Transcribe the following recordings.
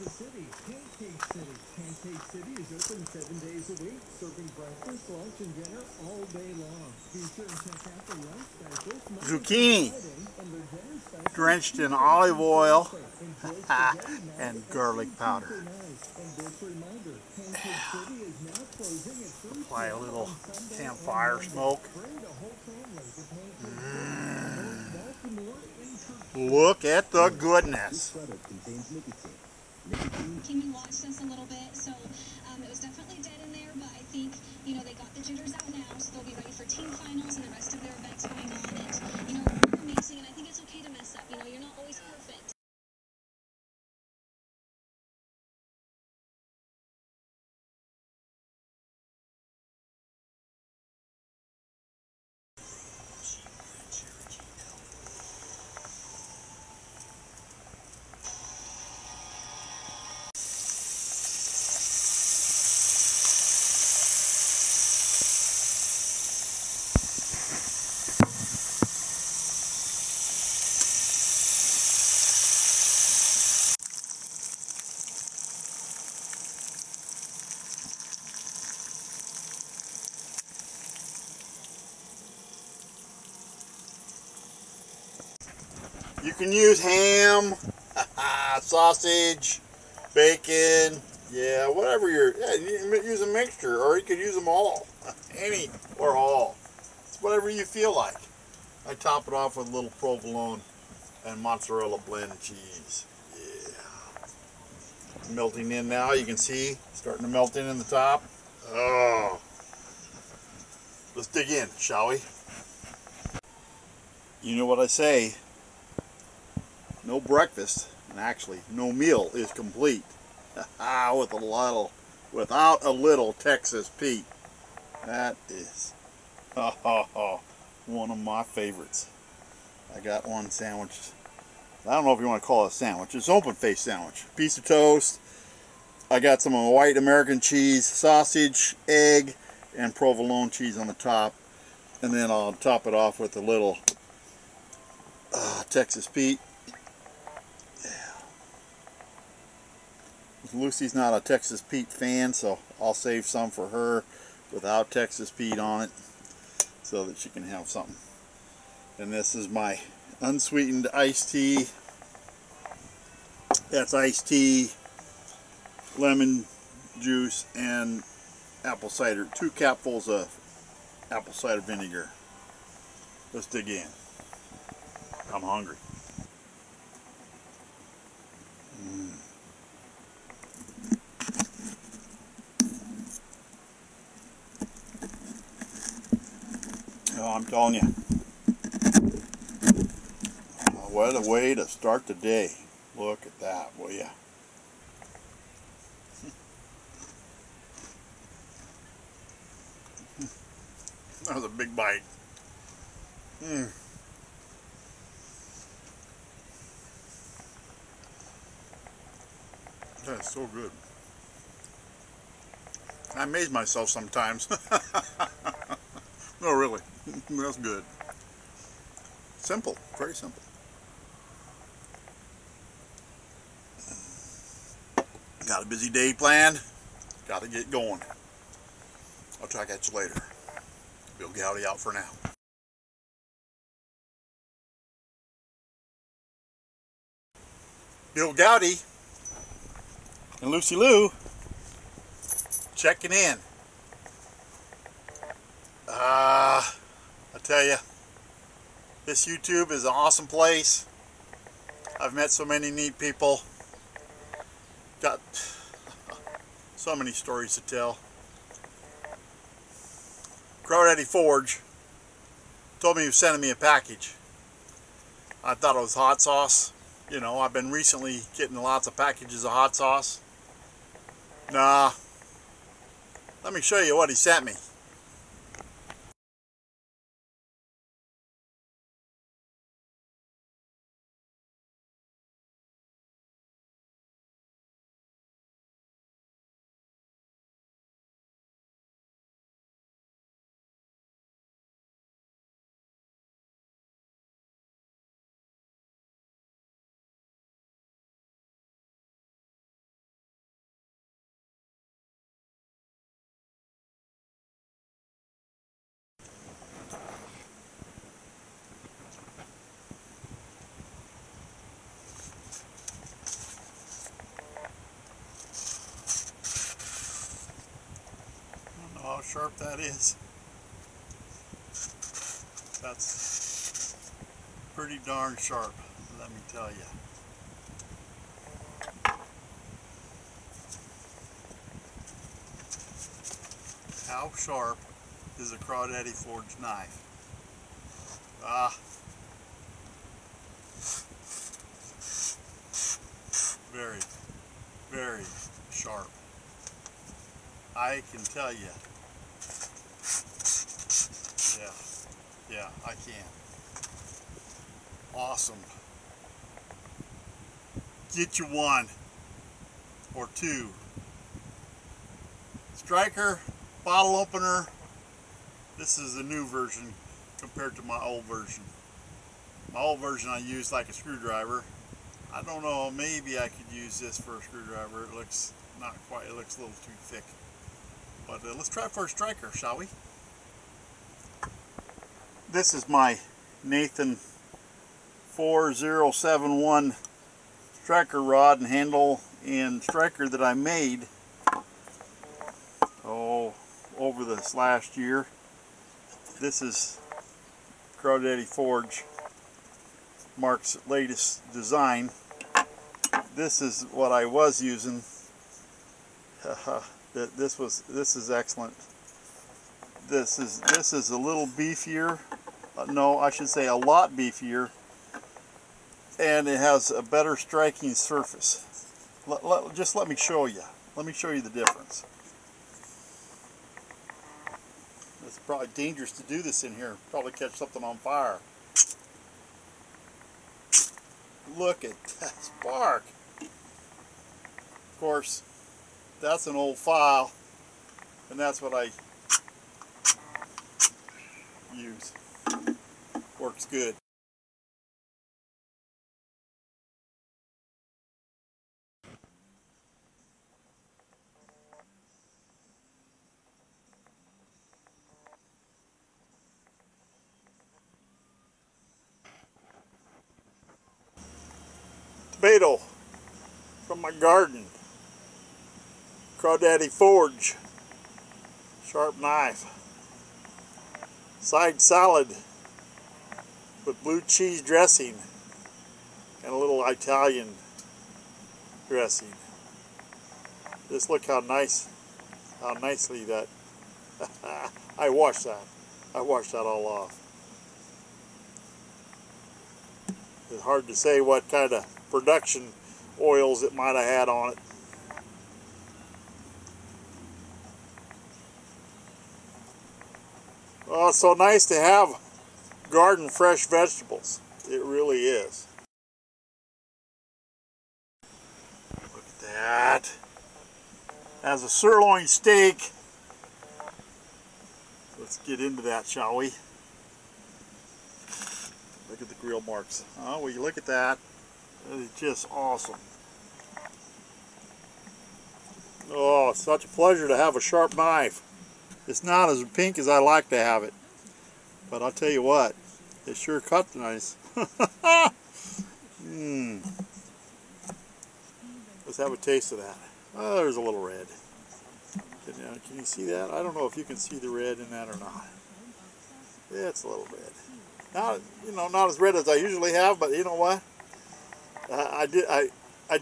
the city, Pancake City. Pancake City is open 7 days a week, serving breakfast, lunch, and dinner all day long. Be sure and check out the lunch specials, zucchini and their dinner specials. drenched in olive oil and garlic powder. And this reminder, Pancake City is now closing at 3 Apply a little on Sunday campfire and smoke. Bring the whole family to Pancake City. Baltimore in Look at the goodness. Came and watched us a little bit, so it was definitely dead in there, but I think, you know, they got the jitters out now, so they'll be ready for team finals and the rest of their events going on, and, you know, we're amazing, and I think it's okay to mess up, you know, you're not always perfect. You can use ham, sausage, bacon, yeah, whatever you can use a mixture, or you could use them all. Any or all. It's whatever you feel like. I top it off with a little provolone and mozzarella blend cheese. Yeah. Melting in now, you can see, starting to melt in the top. Oh. Let's dig in, shall we? You know what I say, no breakfast, and actually no meal is complete without a little Texas Pete. That is one of my favorites. I got one sandwich. I don't know if you want to call it a sandwich. It's an open-faced sandwich. Piece of toast. I got some white American cheese, sausage, egg, and provolone cheese on the top. And then I'll top it off with a little Texas Pete. Lucy's not a Texas Pete fan, so I'll save some for her without Texas Pete on it so that she can have something. And this is my unsweetened iced tea. That's iced tea, lemon juice, and apple cider. 2 capfuls of apple cider vinegar. Let's dig in. I'm hungry. Oh, I'm telling you, what a way to start the day. Look at that, will ya? That was a big bite. That's so good. I amaze myself sometimes. No, really. That's good. Simple. Very simple. Got a busy day planned. Got to get going. I'll try to catch you later. Bill Goudy out for now. Bill Goudy and Lucy Lou checking in. I tell you, this YouTube is an awesome place. I've met so many neat people. Got so many stories to tell. Crawdaddy Forge told me he was sending me a package. I thought it was hot sauce. You know, I've been recently getting lots of packages of hot sauce. Nah. Let me show you what he sent me. what that is. That's pretty darn sharp, let me tell you. How sharp is a Crawdaddy forged knife? Ah. Very, very sharp. I can tell you. Yeah, I can. Awesome. Get you one or two. Striker, bottle opener. This is the new version compared to my old version. My old version I used like a screwdriver. I don't know, maybe I could use this for a screwdriver. It looks not quite, it looks a little too thick. But let's try for a striker, shall we? This is my Nathan 4071 striker rod and handle and striker that I made over this last year. This is Crawdaddy Forge, Mark's latest design. This is what I was using. This is excellent. This is a little beefier. No, I should say a lot beefier, and it has a better striking surface. Just let me show you. Let me show you the difference. It's probably dangerous to do this in here. Probably catch something on fire. Look at that spark. Of course, that's an old file, and that's what I use. Works good. Tomato from my garden. Crawdaddy Forge. Sharp knife. Side salad with blue cheese dressing and a little Italian dressing. Just look how nicely that I washed that all off. It's hard to say what kind of production oils it might have had on it. Oh, it's so nice to have garden fresh vegetables. It really is. Look at that. As a sirloin steak. Let's get into that, shall we? Look at the grill marks. Oh, will you look at that? That is just awesome. Oh, it's such a pleasure to have a sharp knife. It's not as pink as I like to have it, but I'll tell you what, it sure cut nice. Let's have a taste of that. Oh, there's a little red. Can you see that? I don't know if you can see the red in that or not. Yeah, it's a little red. Not, not as red as I usually have, but you know what? I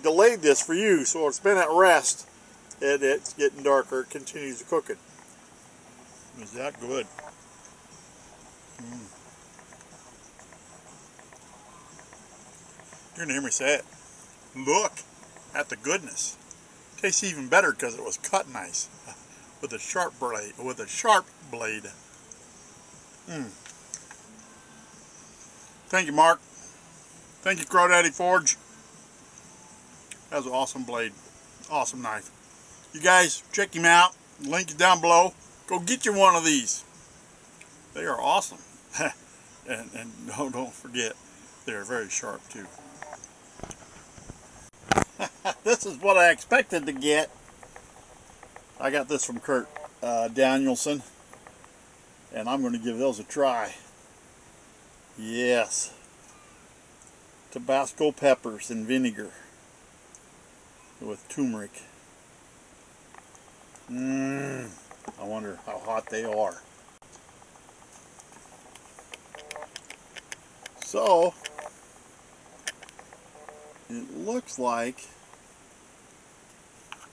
delayed this for you, so it's been at rest, and it's getting darker. It continues cooking. Is that good? You're gonna hear me say it. Look at the goodness. Tastes even better because it was cut nice with a sharp blade. Thank you, Mark. Thank you, Crawdaddy Forge. That was an awesome blade. Awesome knife. You guys, check him out. The link is down below. Go get you one of these. They are awesome. and don't forget, they're very sharp too. This is what I expected to get. I got this from Kurt Danielson, and I'm going to give those a try. Yes. Tabasco peppers and vinegar with turmeric. I wonder how hot they are. So, it looks like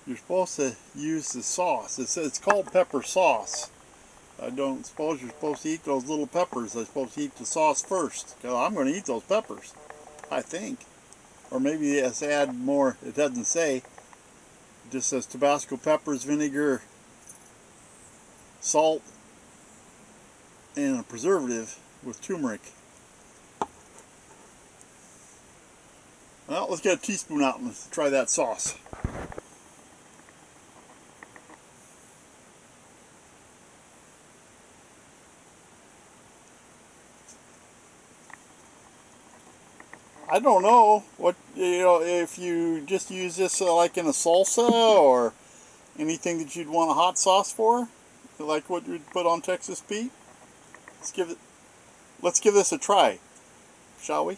you're supposed to use the sauce. It's called pepper sauce. I don't suppose you're supposed to eat those little peppers. I'm supposed to eat the sauce first. Because I'm going to eat those peppers, I think. Or maybe it's add more. It doesn't say. It just says Tabasco peppers, vinegar, salt, and a preservative with turmeric. Well, let's get a teaspoon out and let's try that sauce. I don't know what, if you just use this like in a salsa or anything that you'd want a hot sauce for, like what you'd put on Texas Pete. Let's give this a try, shall we?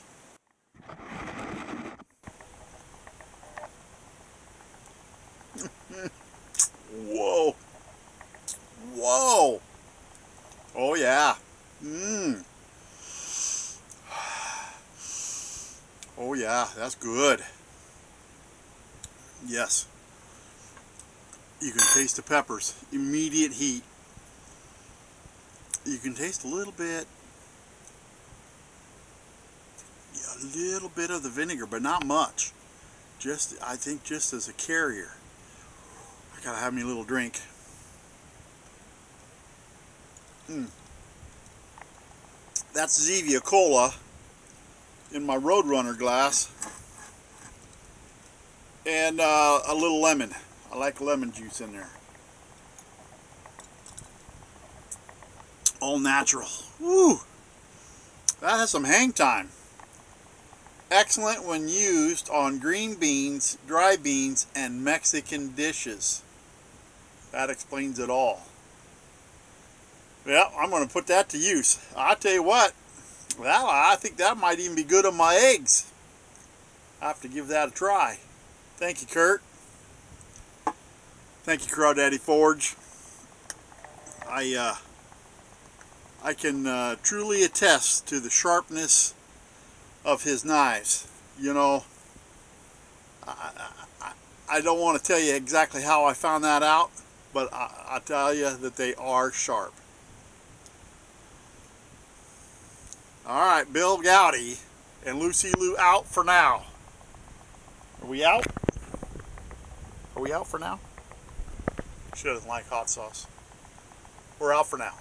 Whoa. Whoa. Oh yeah. Oh yeah, that's good. Yes. You can taste the peppers. Immediate heat. You can taste a little bit. Yeah, a little bit of the vinegar, but not much. I think just as a carrier. I gotta have me a little drink. That's Zevia Cola in my Roadrunner glass, and a little lemon. I like lemon juice in there. All natural. Woo! That has some hang time. Excellent when used on green beans, dry beans, and Mexican dishes. That explains it all. Yeah, I'm going to put that to use. I'll tell you what, I think that might even be good on my eggs. I have to give that a try. Thank you, Kurt. Thank you, Crawdaddy Forge. I can truly attest to the sharpness of his knives. You know, I don't want to tell you exactly how I found that out, but I tell you that they are sharp. Alright, Bill Goudy and Lucy Lou out for now. Are we out? Are we out for now? She doesn't like hot sauce. We're out for now.